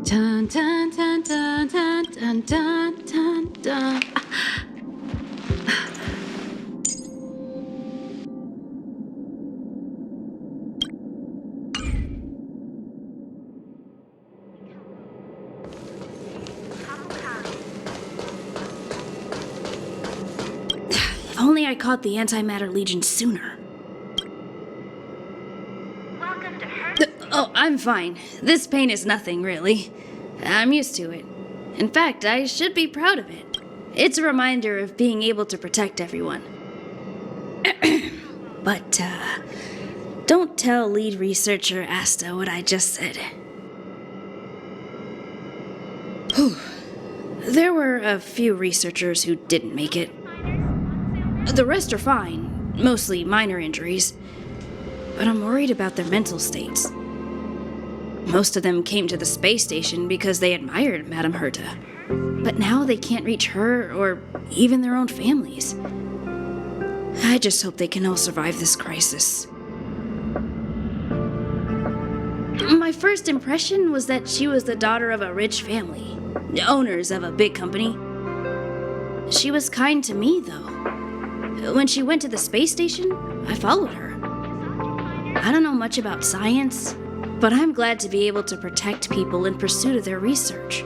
Dun, dun, dun, dun, dun, dun, dun, dun, dun. If only I caught the Antimatter Legion sooner. Oh, I'm fine. This pain is nothing, really. I'm used to it. In fact, I should be proud of it. It's a reminder of being able to protect everyone. But, don't tell lead researcher Asta what I just said. Whew. There were a few researchers who didn't make it. The rest are fine, mostly minor injuries. But I'm worried about their mental states. Most of them came to the space station because they admired Madame Herta. But now they can't reach her or even their own families. I just hope they can all survive this crisis. My first impression was that she was the daughter of a rich family, owners of a big company. She was kind to me, though. When she went to the space station, I followed her. I don't know much about science, but I'm glad to be able to protect people in pursuit of their research.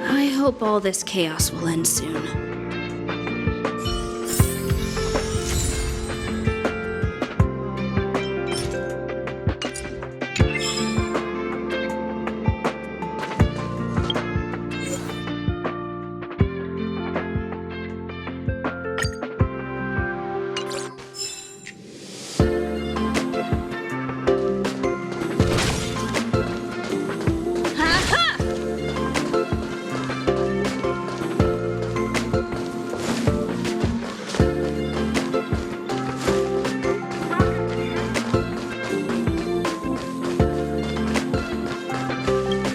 I hope all this chaos will end soon.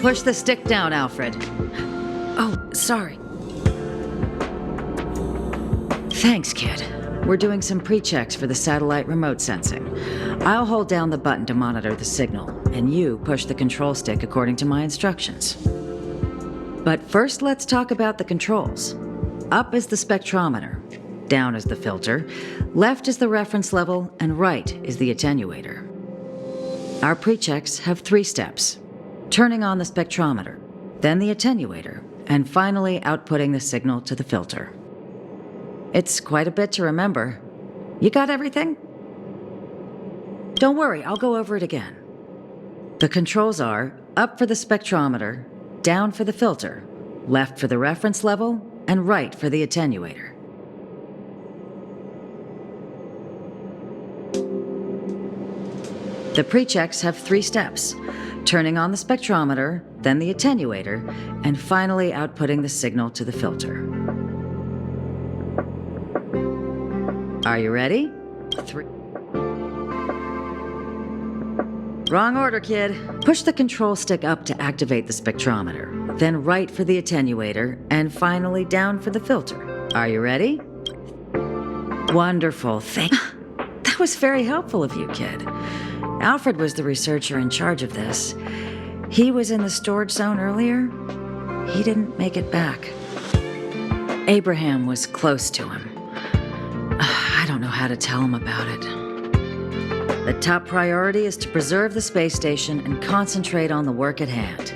Push the stick down, Alfred. Oh, sorry. Thanks, kid. We're doing some pre-checks for the satellite remote sensing. I'll hold down the button to monitor the signal, and you push the control stick according to my instructions. But first, let's talk about the controls. Up is the spectrometer, down is the filter, left is the reference level, and right is the attenuator. Our pre-checks have 3 steps. Turning on the spectrometer, then the attenuator, and finally outputting the signal to the filter. It's quite a bit to remember. You got everything? Don't worry, I'll go over it again. The controls are up for the spectrometer, down for the filter, left for the reference level, and right for the attenuator. The pre-checks have 3 steps. Turning on the spectrometer, then the attenuator, and finally outputting the signal to the filter. Are you ready? 3. Wrong order, kid. Push the control stick up to activate the spectrometer, then right for the attenuator, and finally down for the filter. Are you ready? Wonderful, That was very helpful of you, kid. Alfred was the researcher in charge of this. He was in the storage zone earlier. He didn't make it back. Abraham was close to him. I don't know how to tell him about it. The top priority is to preserve the space station and concentrate on the work at hand.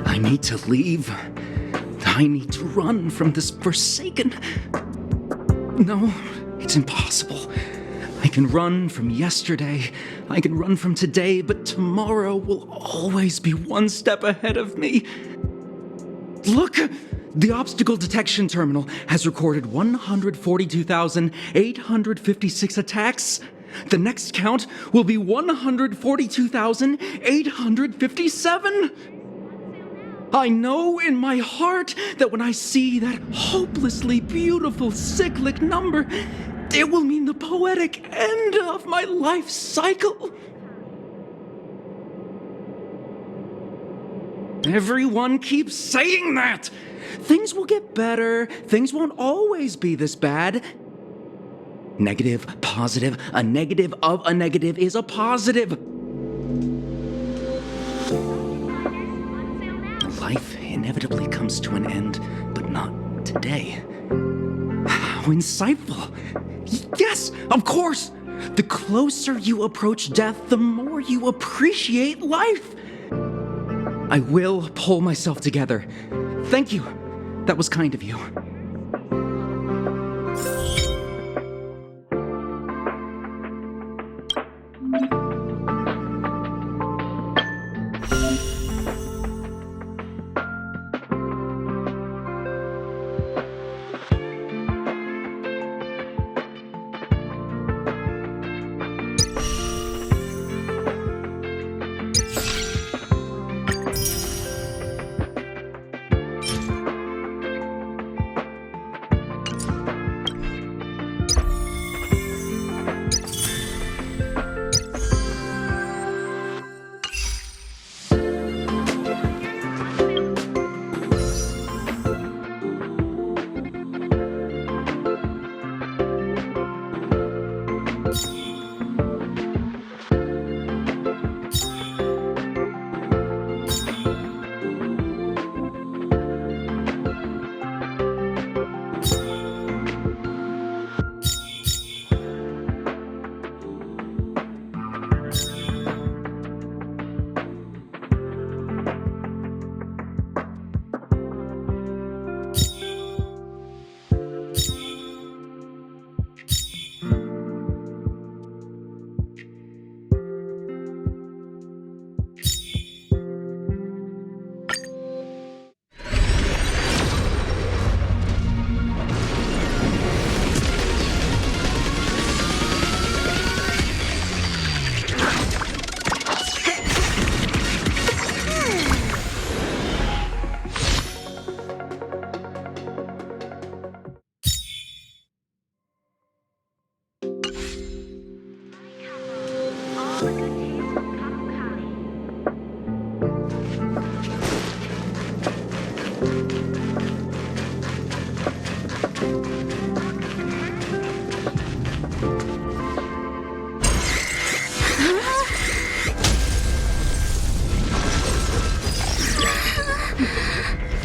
I need to leave. I need to run from this forsaken... No, it's impossible. I can run from yesterday, I can run from today, but tomorrow will always be one step ahead of me. Look! The obstacle detection terminal has recorded 142,856 attacks. The next count will be 142,857. I know in my heart that when I see that hopelessly beautiful cyclic number, it will mean the poetic end of my life cycle. Everyone keeps saying that! Things will get better. Things won't always be this bad. Negative, positive, a negative of a negative is a positive. Life inevitably comes to an end, but not today. How insightful. Yes, of course. The closer you approach death, the more you appreciate life. I will pull myself together. Thank you. That was kind of you.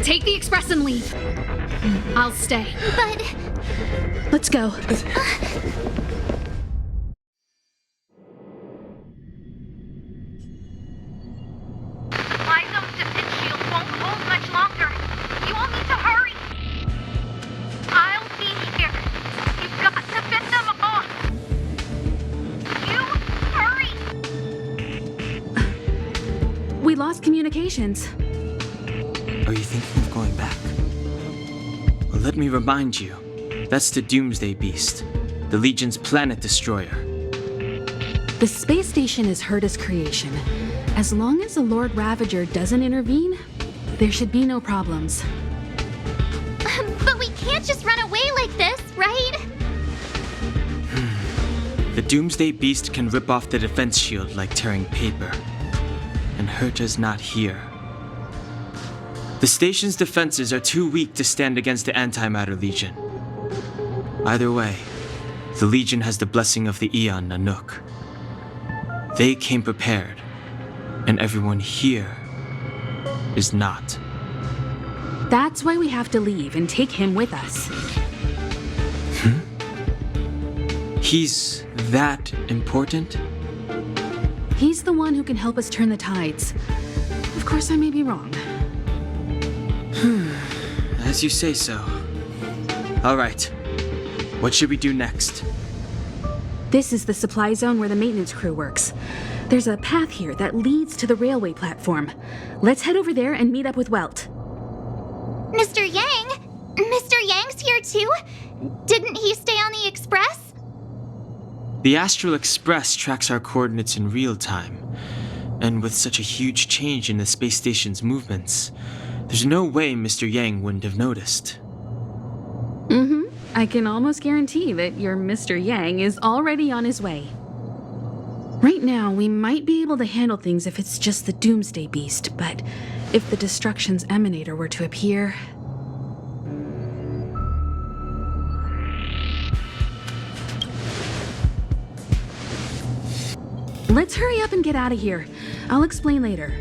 Take the express and leave. I'll stay. But... Let's go. Supply zone's defense shield won't hold much longer. You all need to hurry. I'll be here. You've got to fend them off. You hurry. We lost communications. Are you thinking of going back? Well, let me remind you, that's the Doomsday Beast, the Legion's planet destroyer. The space station is Herta's creation. As long as the Lord Ravager doesn't intervene, there should be no problems. But we can't just run away like this, right? The Doomsday Beast can rip off the defense shield like tearing paper. And Herta's not here. The station's defenses are too weak to stand against the Antimatter Legion. Either way, the Legion has the blessing of the Aeon Nanook. They came prepared, and everyone here is not. That's why we have to leave and take him with us. He's that important? He's the one who can help us turn the tides. Of course, I may be wrong. As you say so. All right. What should we do next? This is the supply zone where the maintenance crew works. There's a path here that leads to the railway platform. Let's head over there and meet up with Welt. Mr. Yang? Mr. Yang's here too? Didn't he stay on the Express? The Astral Express tracks our coordinates in real time, and with such a huge change in the space station's movements, there's no way Mr. Yang wouldn't have noticed. I can almost guarantee that your Mr. Yang is already on his way. Right now, we might be able to handle things if it's just the Doomsday Beast, but if the Destruction's Emanator were to appear... Let's hurry up and get out of here. I'll explain later.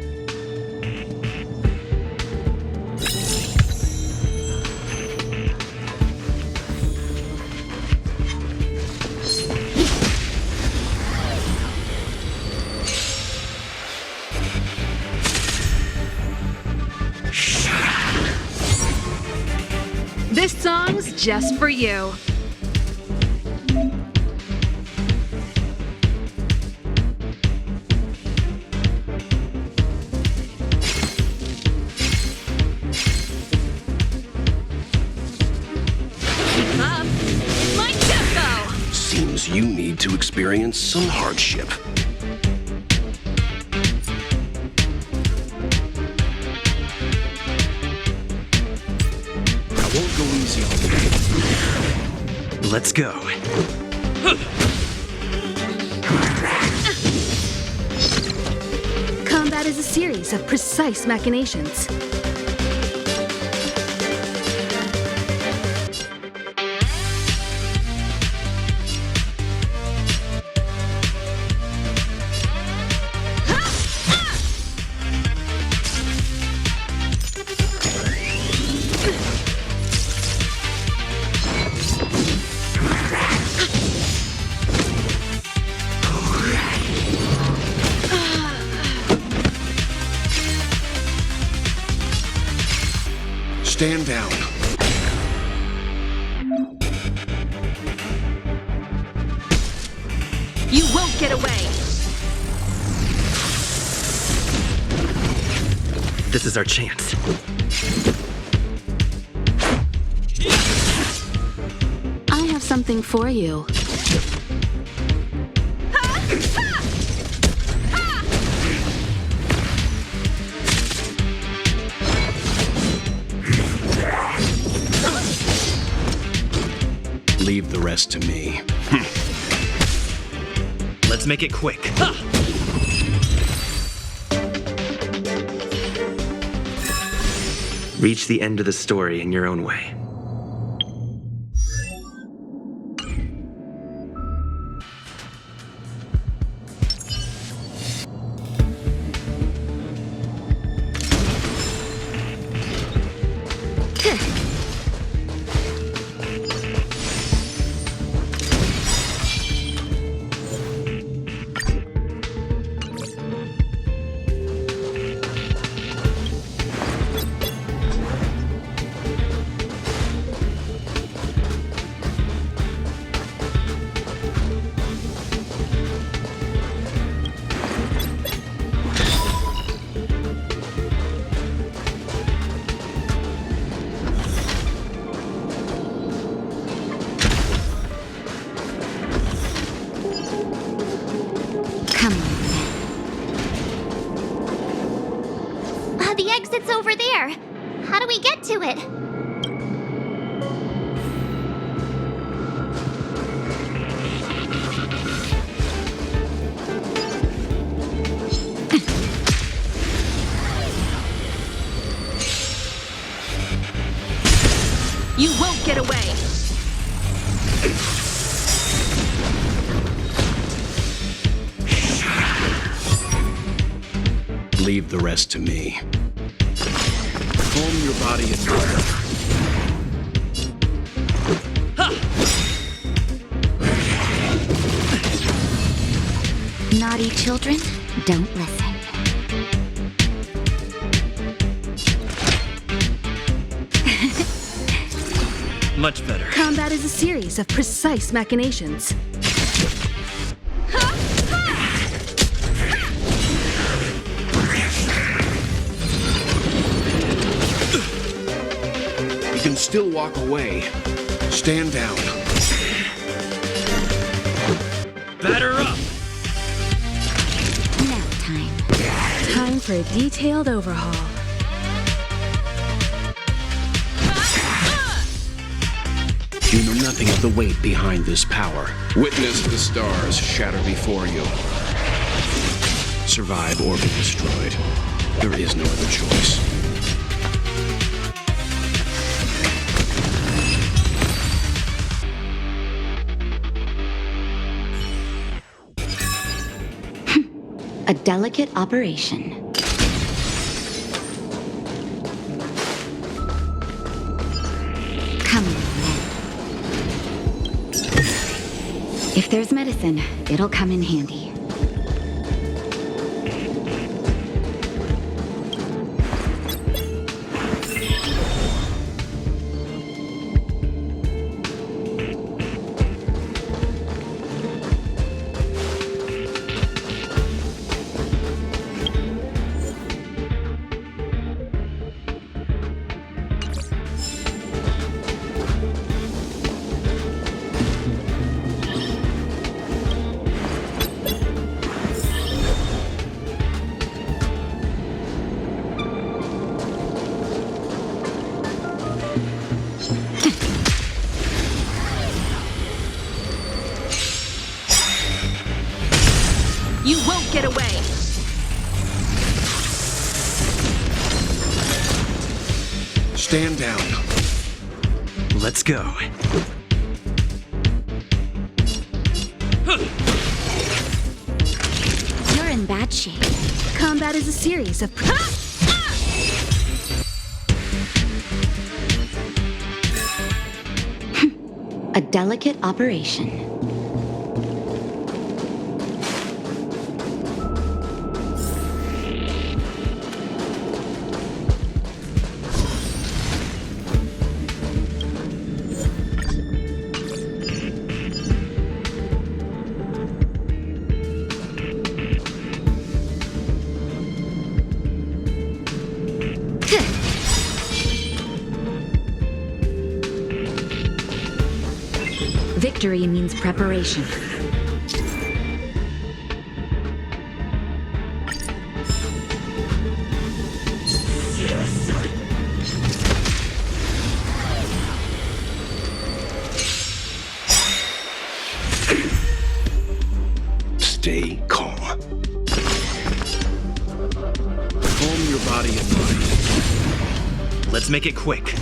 This song's just for you. Keep up. My tempo! Seems you need to experience some hardship. I won't go easy on you. Let's go. Combat is a series of precise machinations. Stand down. You won't get away! This is our chance. I have something for you. Leave the rest to me. Let's make it quick. Reach the end of the story in your own way. Come on. The exit's over there. How do we get to it? You won't get away! Leave the rest to me. Calm your body and mind. Naughty children, don't listen. Much better. Combat is a series of precise machinations. can still walk away. Stand down. Batter up! Nap time. Time for a detailed overhaul. You know nothing of the weight behind this power. Witness the stars shatter before you. Survive or be destroyed. There is no other choice. A delicate operation. Come on, then. If there's medicine, it'll come in handy. You won't get away! Stand down. Let's go. You're in bad shape. Combat is a series of... A delicate operation. Victory means preparation. Stay calm. Calm your body and mind. Let's make it quick.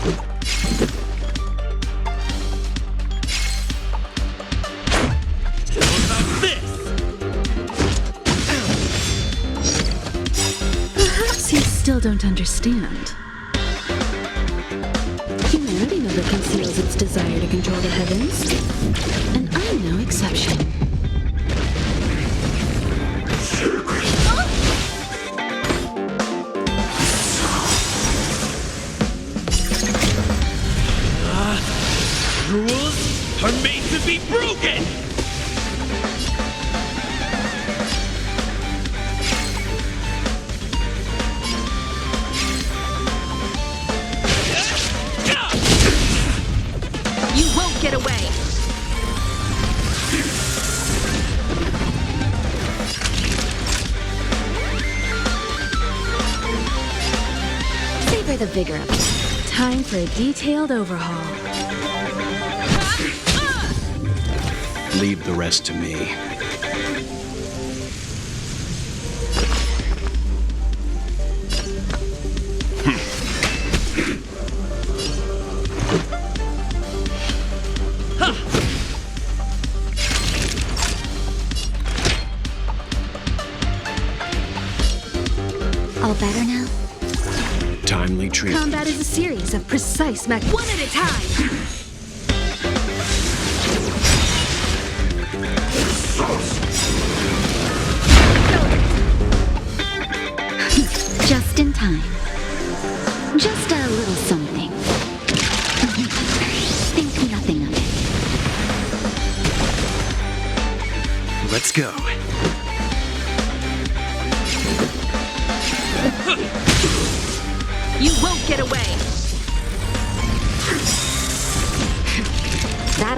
Perhaps you still don't understand. Humanity never conceals its desire to control the heavens. And I'm no exception. Rules are made to be broken! You won't get away! Savor the vigor of it. Time for a detailed overhaul. Leave the rest to me. All better now? Timely treatment. Combat is a series of precise one at a time! Just in time. Just a little something. Think nothing of it. Let's go. You won't get away!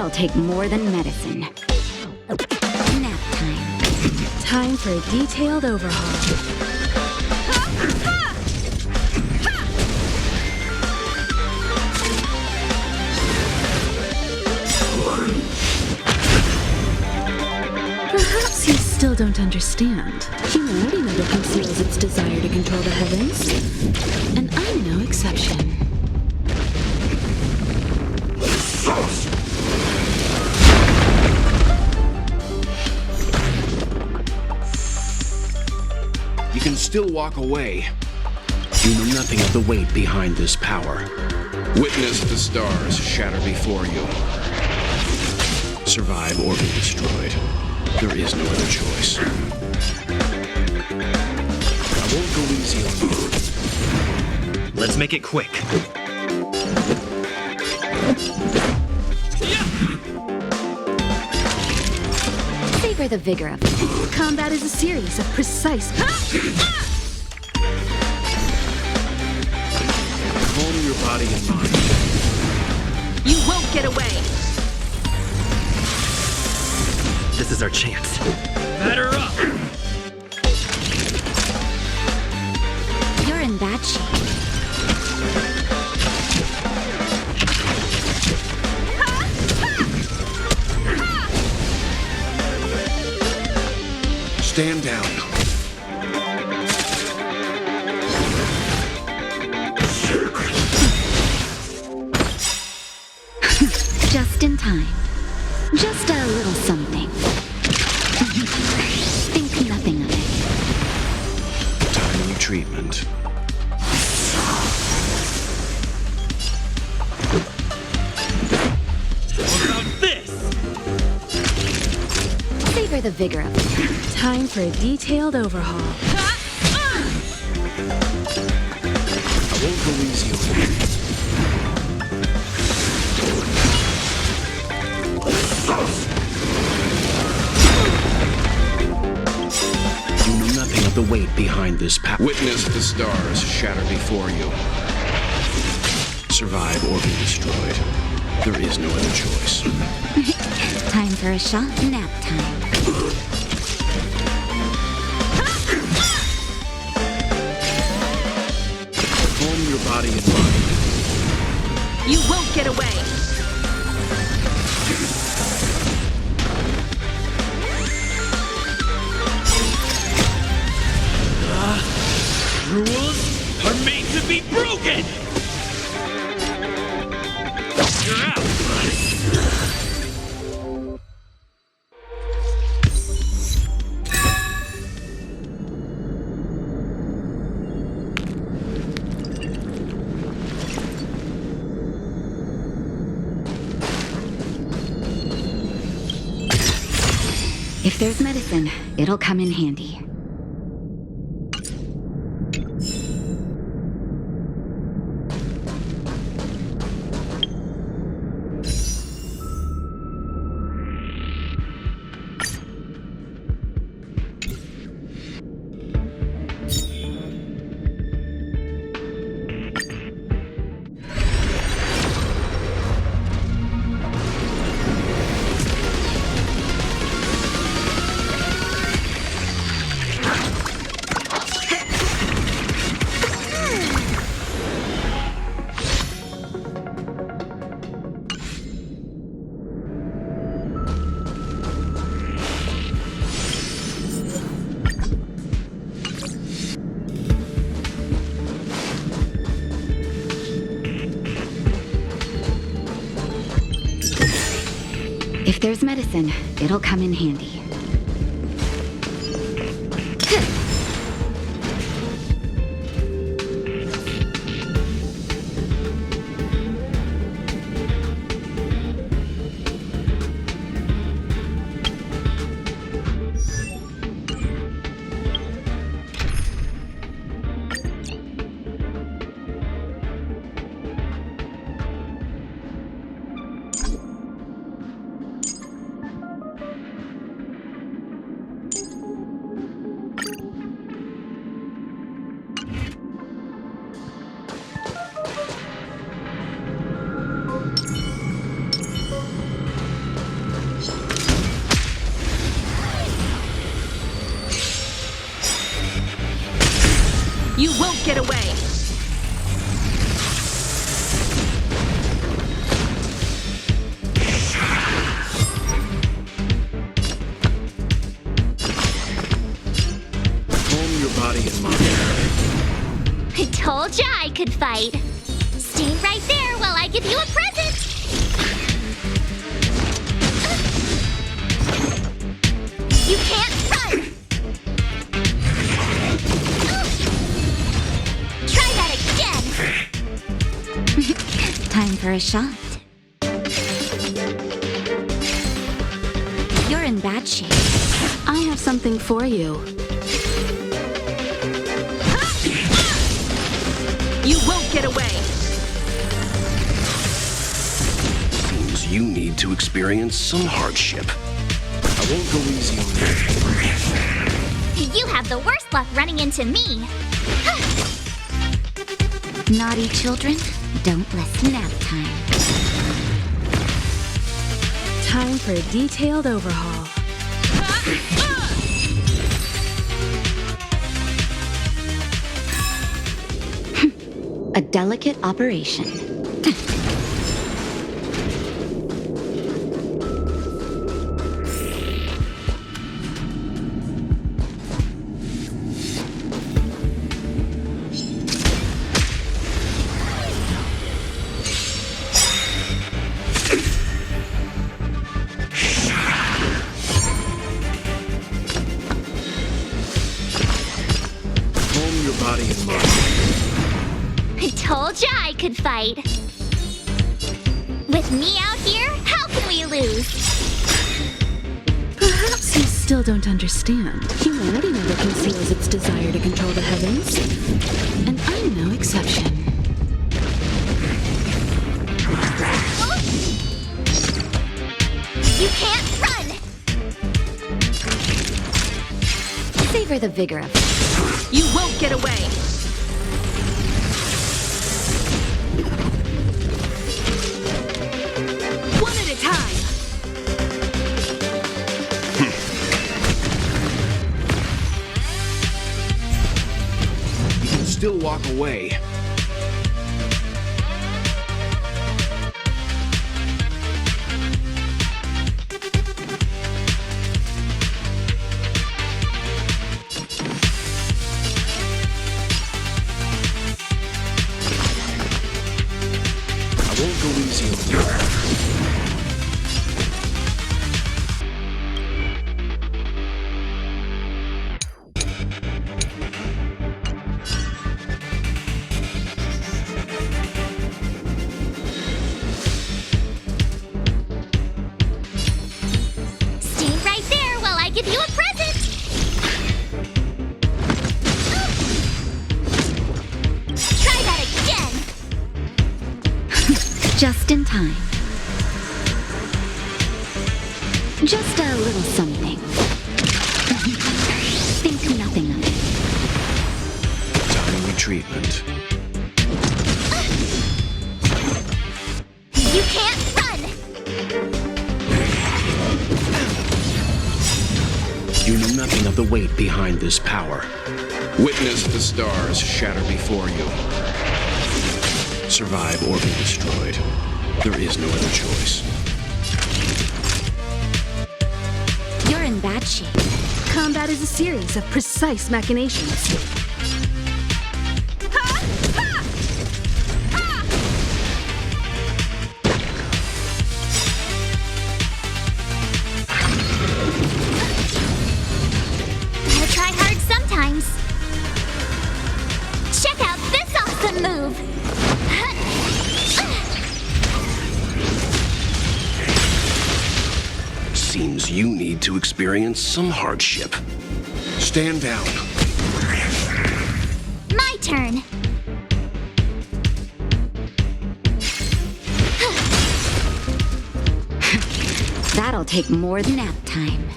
That'll take more than medicine. Nap time. Time for a detailed overhaul. Perhaps you still don't understand. Humanity never conceals its desire to control the heavens. And I'm no exception. You can still walk away. You know nothing of the weight behind this power. Witness the stars shatter before you. Survive or be destroyed. There is no other choice. I won't go easy on you. Let's make it quick. Savor the vigor of it. Combat is a series of precise. Calm your body and mind. You won't get away. This is our chance. Batter up! You're in bad shape. Stand down. Just in time. Just a little something. Think nothing of it. Timely treatment. What about this? Savor the vigor of it. Time for a detailed overhaul. I won't go easy on you. You know nothing of the weight behind this power. Witness the stars shatter before you. Survive or be destroyed. There is no other choice. Time for a shot. Nap time. Calm your body and mind. You won't get away. Rules are made to be broken! You're out! If there's medicine, it'll come in handy. If there's medicine, it'll come in handy. You won't get away! Calm your body and mind. I told ya I could fight. Stay right there while I give you a present. You can't run! Try that again! Time for a shot. You're in bad shape. I have something for you. You won't get away! Seems you need to experience some hardship. I won't go easy on you. You have the worst luck running into me. Naughty children, don't listen nap time. Time for a detailed overhaul. A delicate operation. Calm your body and mind. I told ya I could fight. With me out here, how can we lose? Perhaps you still don't understand. Humanity never conceals its desire to control the heavens. And I'm no exception. You can't run! Savor the vigor of it. You won't get away! One at a time! You can still walk away. I won't go easy on you. Stay right there while I give you a present! Try that again! Just in time. Just a little something. Think nothing of it. Timely treatment. You can't run! You know nothing of the weight behind this power. Witness the stars shatter before you. Survive or be destroyed. There is no other choice. You're in bad shape. Combat is a series of precise machinations. Gotta try hard sometimes. Check out this awesome move! Seems you need to experience some hardship. Stand down. My turn. That'll take more than nap time.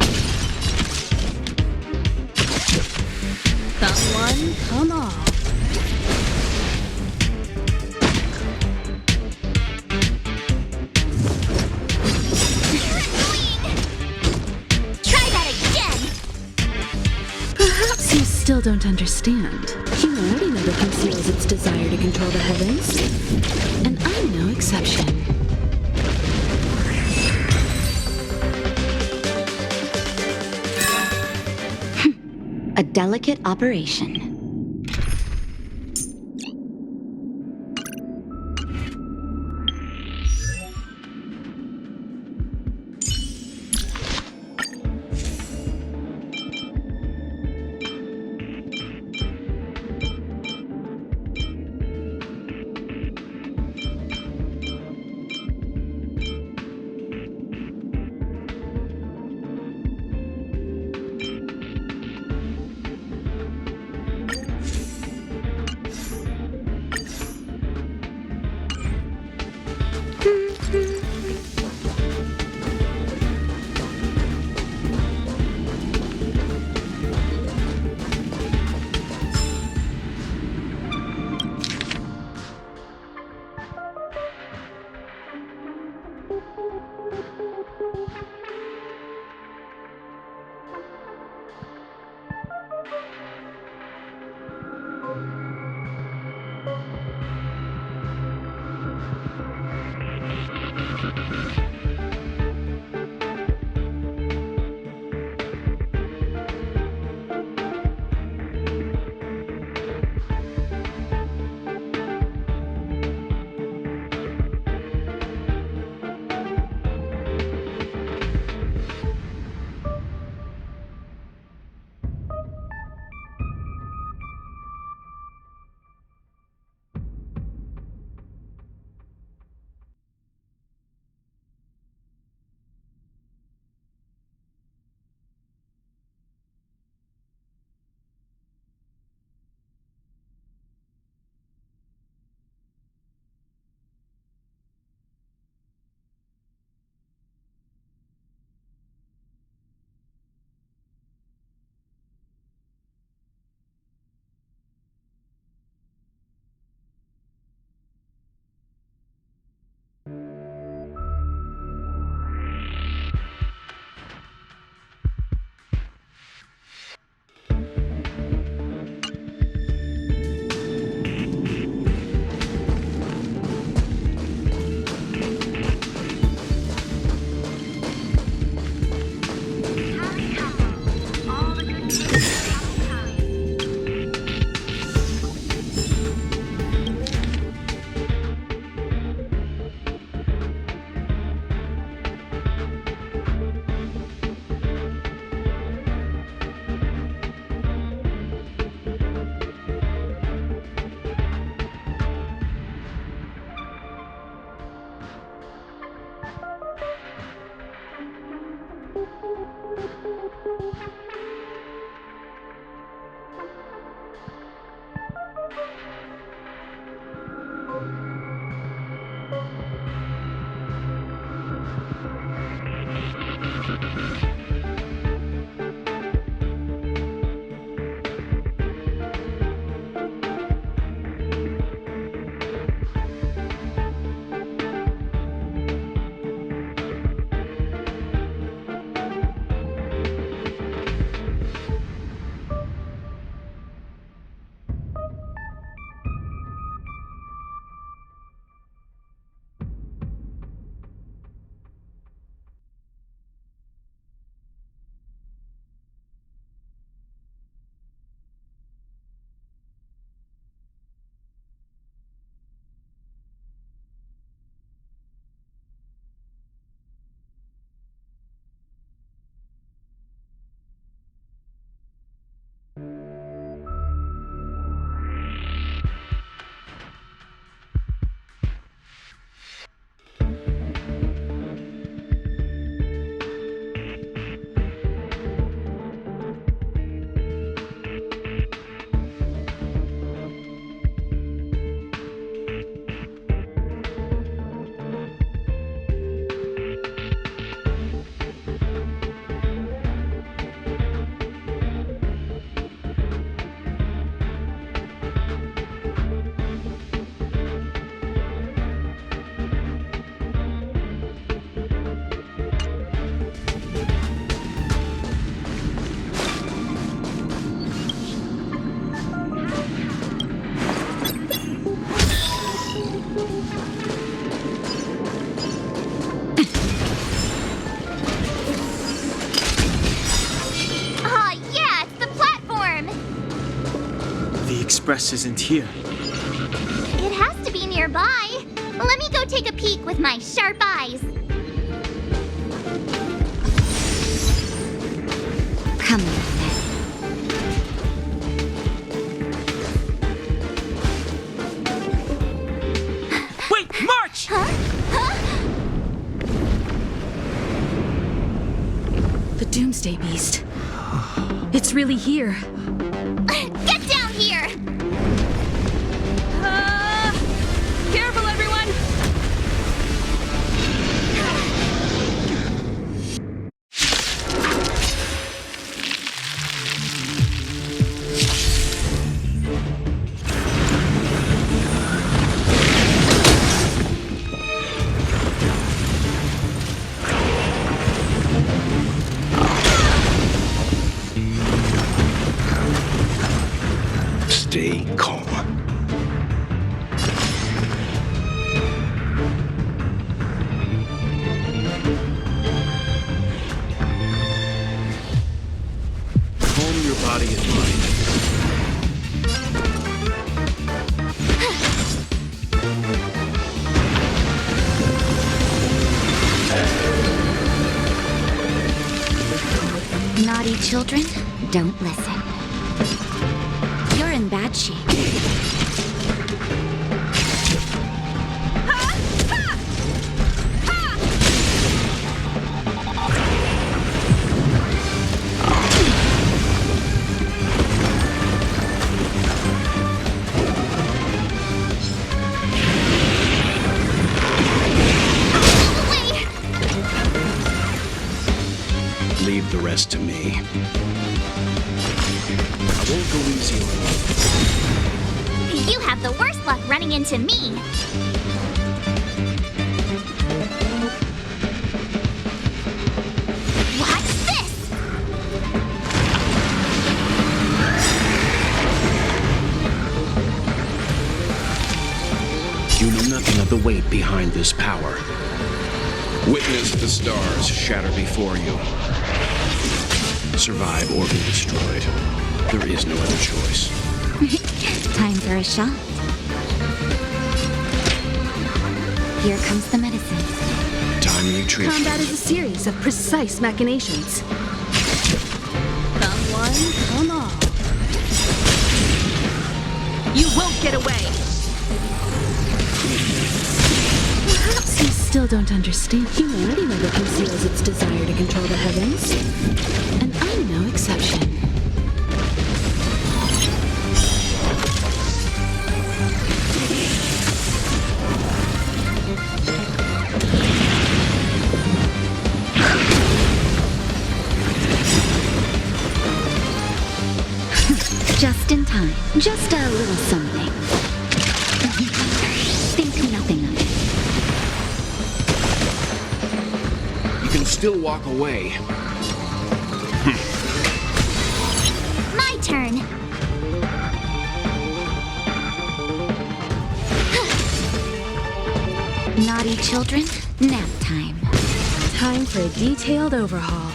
Come one, come all. Try that again! Perhaps you still don't understand. Humanity never conceals its desire to control the heavens, and I'm no exception. A delicate operation. Express isn't here. It has to be nearby. Let me go take a peek with my sharp eyes. Come on, then. Wait, March! The Doomsday Beast. It's really here. Get down here! Careful, everyone! Stay calm. Calm your body and mind. Naughty children, don't listen. You're in bad shape. Leave the rest to me. I won't go easy on you. You have the worst luck running into me. What's this? You know nothing of the weight behind this power. Witness the stars shatter before you. Survive or be destroyed. There is no other choice. Time for a shot. Here comes the medicine. Time you treat Combat is a series of precise machinations. Come one, come all. You won't get away! Perhaps you still don't understand. Humanity never conceals its desire to control the heavens. And I'm no exception. Just in time. Just a little something. Think nothing of it. You can still walk away. My turn. Naughty children, nap time. Time for a detailed overhaul.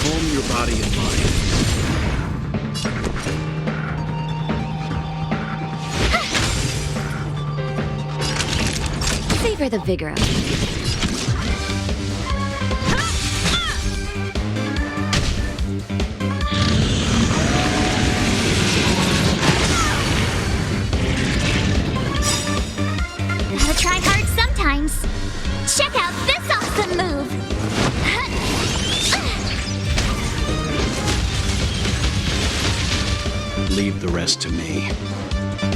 Calm your body and mind. Savor the vigor of it. Gotta try hard sometimes. Check out this awesome move. Leave the rest to me.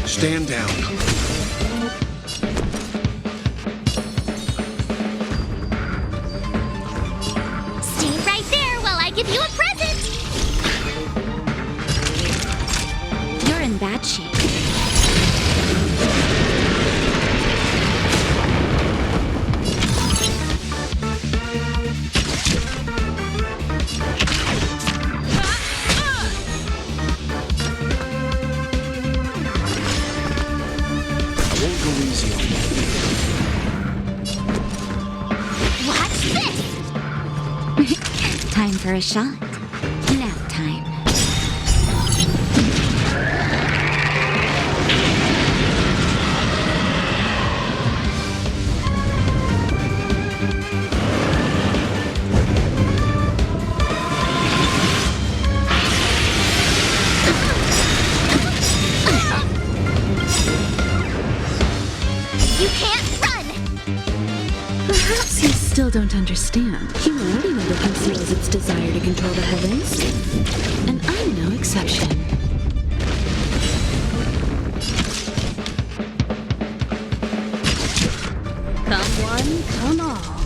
Stand down. Stay right there while I give you a present. You're in bad shape. for a shot. Nap time. You can't run! Perhaps you still don't understand. Humanity never conceals its desire to control the heavens. And I'm no exception. Come one, come all.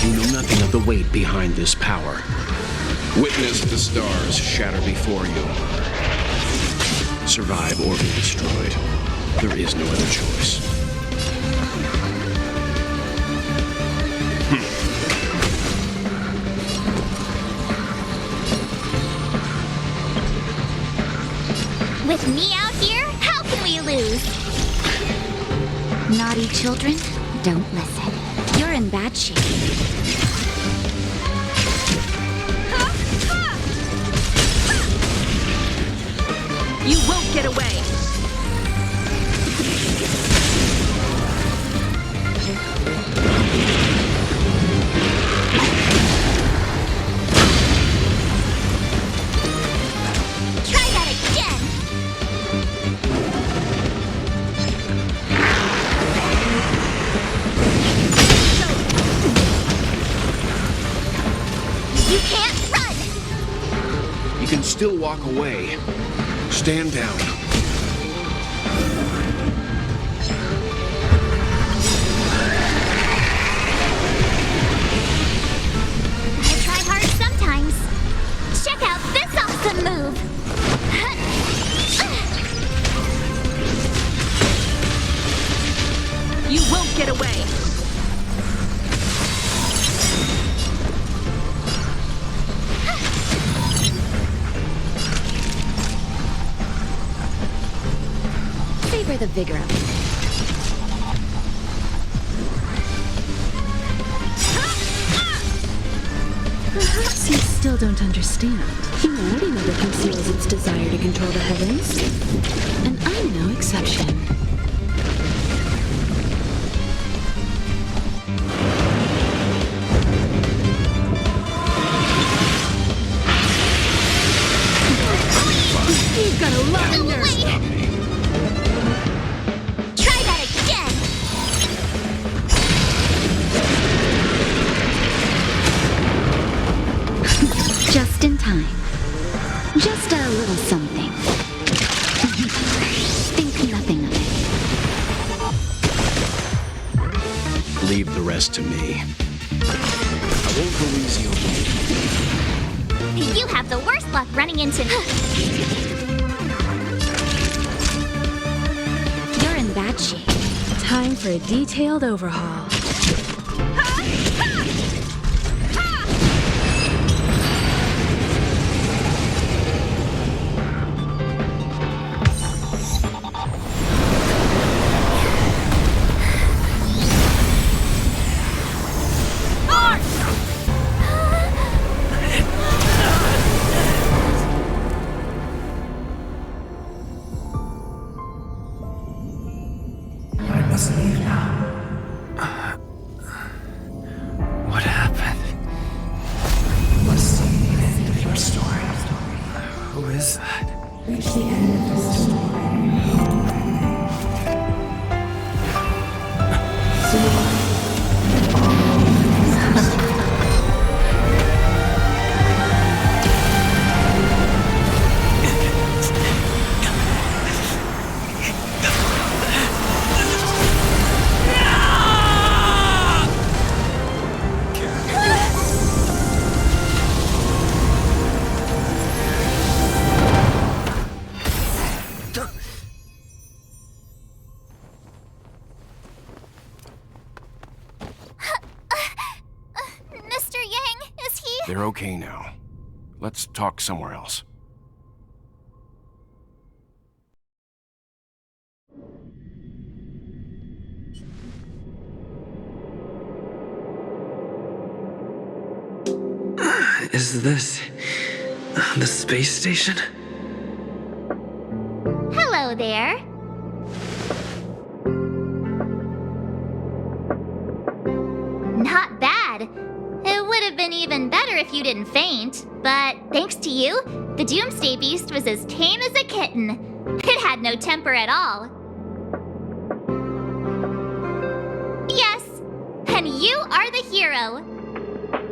You know nothing of the weight behind this power. Witness the stars shatter before you. Survive or be destroyed. There is no other choice. With me out here, how can we lose? Naughty children, don't listen. You're in bad shape. You won't get away! Try that again! You can't run! You can still walk away. Stand down. I try hard sometimes. Check out this awesome move! You won't get away! Savor the vigor of it. Perhaps you still don't understand. Humanity never conceals its desire to control the heavens. And I'm no exception. You've got a lot of nerve. Stop me. Try that again! Just in time. Just a little something. Think nothing of it. Leave the rest to me. I won't go easy on you. You have the worst luck running into me. You're in bad shape. Time for a detailed overhaul. What happened? What's the end of your story? Who is that? Reach the end of the story. Mr. Yang, is he? They're okay now. Let's talk somewhere else. Is this the space station? Hello there. Not bad. It would have been even better if you didn't faint, but thanks to you, the Doomsday Beast was as tame as a kitten. It had no temper at all. Yes, and you are the hero.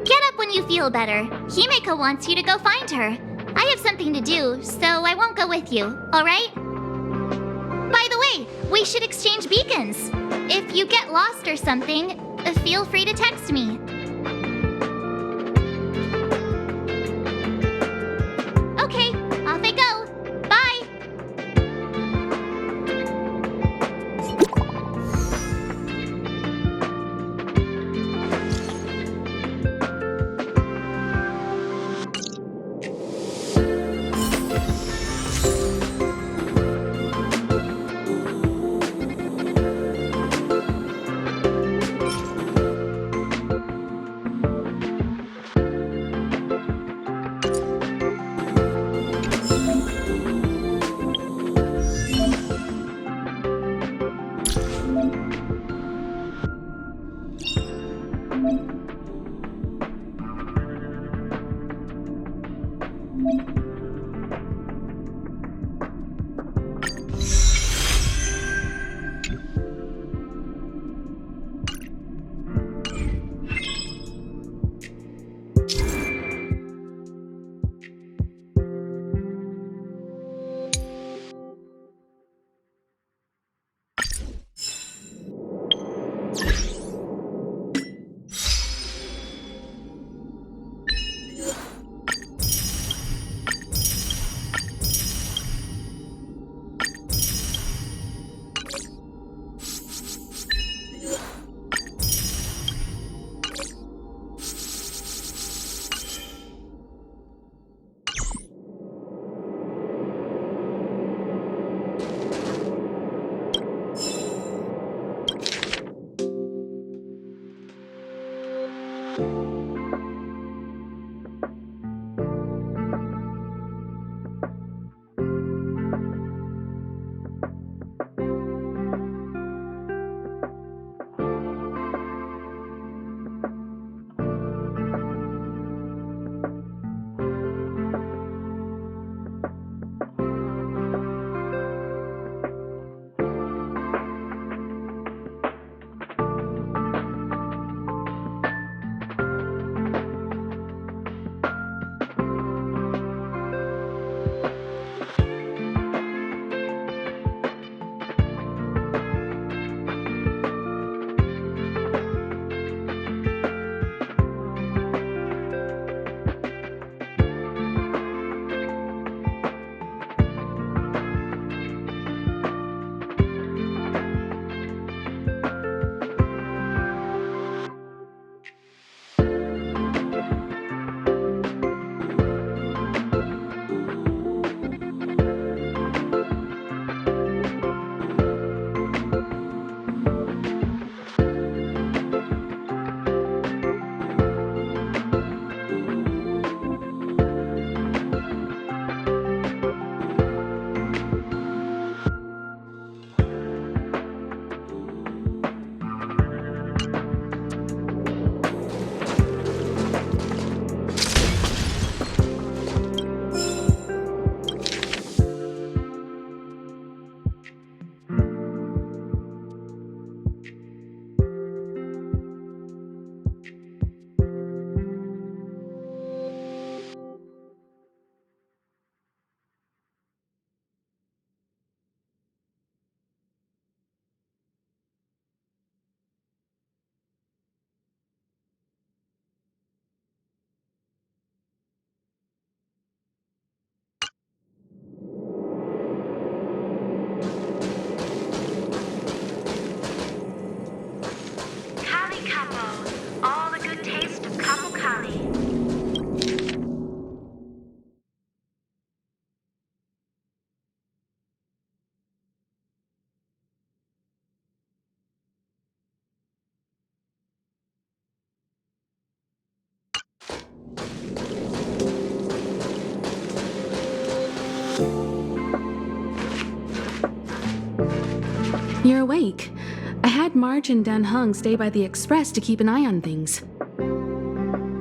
Get up when you feel better. Himeko wants you to go find her. I have something to do, so I won't go with you, alright? By the way, we should exchange beacons. If you get lost or something, feel free to text me. Okay, off I go. Bye! You're awake. I had March and Dan Hung stay by the express to keep an eye on things.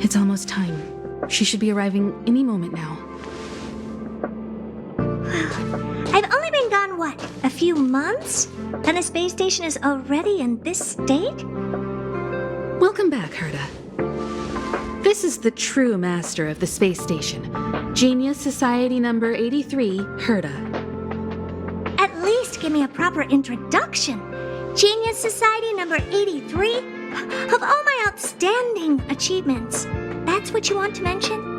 It's almost time. She should be arriving any moment now. I've only been gone, what, a few months? And the space station is already in this state? Welcome back, Herta. This is the true master of the space station. Genius Society number 83, Herta. At least give me a proper introduction. Genius Society number 83? Of all my outstanding achievements, that's what you want to mention?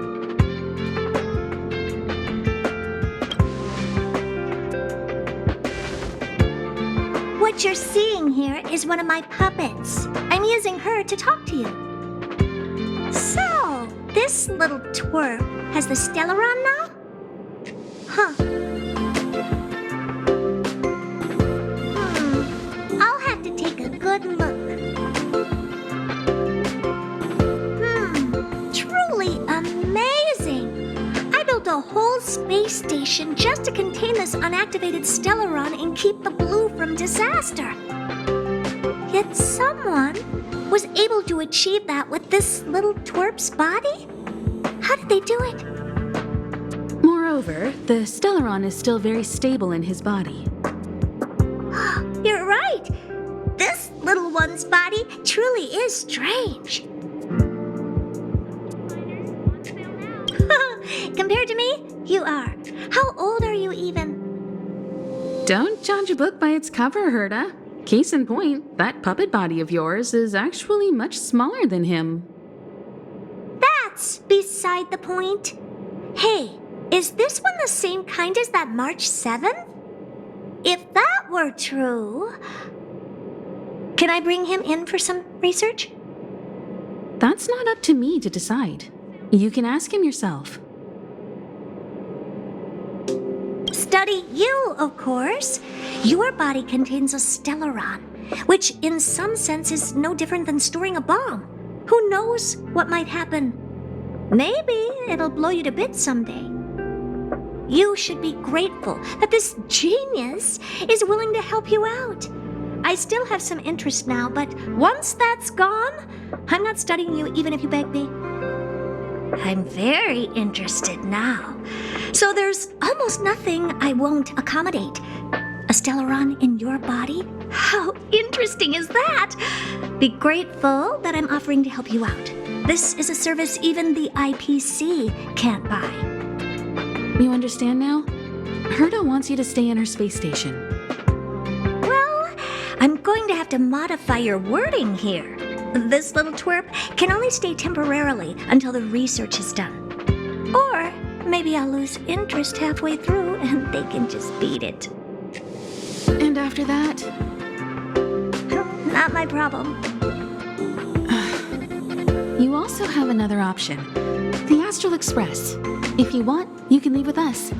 What you're seeing here is one of my puppets. I'm using her to talk to you. So, this little twerp has the Stellaron now? Huh. I'll have to take a good look. Truly amazing! I built a whole space station just to contain this unactivated Stellaron and keep the blue from disaster. Yet someone was able to achieve that with this little twerp's body? How did they do it? Moreover, the Stellaron is still very stable in his body. You're right. This little one's body truly is strange. Compared to me, you are. How old are you even? Don't judge a book by its cover, Herta. Case in point, that puppet body of yours is actually much smaller than him. That's beside the point. Hey, is this one the same kind as that March 7th? If that were true, can I bring him in for some research? That's not up to me to decide. You can ask him yourself. Study you, of course. Your body contains a Stellaron, which in some sense is no different than storing a bomb. Who knows what might happen? Maybe it'll blow you to bits someday. You should be grateful that this genius is willing to help you out. I still have some interest now, but once that's gone, I'm not studying you even if you beg me. I'm very interested now. So there's almost nothing I won't accommodate. A Stellaron in your body? How interesting is that? Be grateful that I'm offering to help you out. This is a service even the IPC can't buy. You understand now? Herta wants you to stay in her space station. Well, I'm going to have to modify your wording here. This little twerp can only stay temporarily until the research is done. Or maybe I'll lose interest halfway through and they can just beat it. And after that? Not my problem. You also have another option. The Astral Express. If you want, you can leave with us.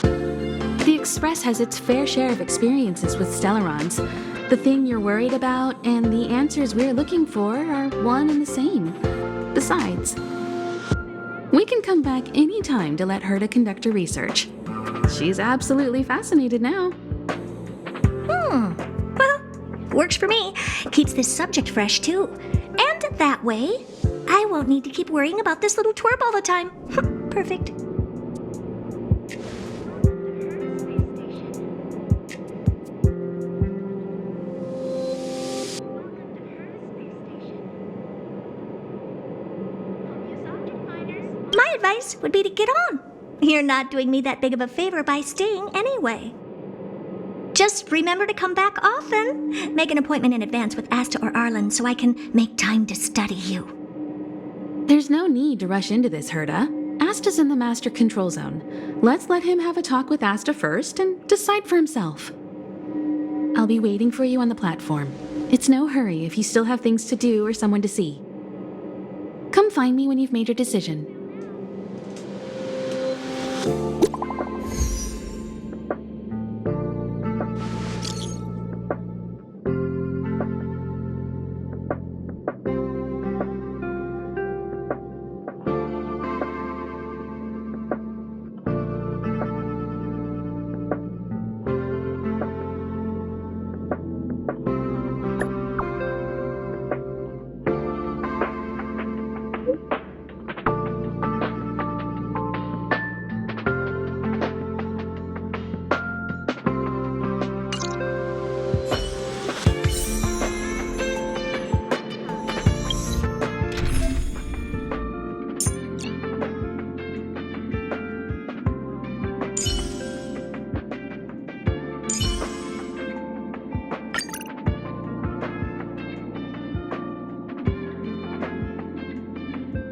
The Express has its fair share of experiences with Stellarons. The thing you're worried about and the answers we're looking for are one and the same. Besides, we can come back any time to let Herta conduct her research. She's absolutely fascinated now. Well, works for me. Keeps this subject fresh, too. And that way, I won't need to keep worrying about this little twerp all the time. Perfect. My advice would be to get on. You're not doing me that big of a favor by staying anyway. Just remember to come back often. Make an appointment in advance with Asta or Arlen so I can make time to study you. There's no need to rush into this, Herta. Asta's in the Master Control Zone. Let's let him have a talk with Asta first and decide for himself. I'll be waiting for you on the platform. It's no hurry if you still have things to do or someone to see. Come find me when you've made your decision.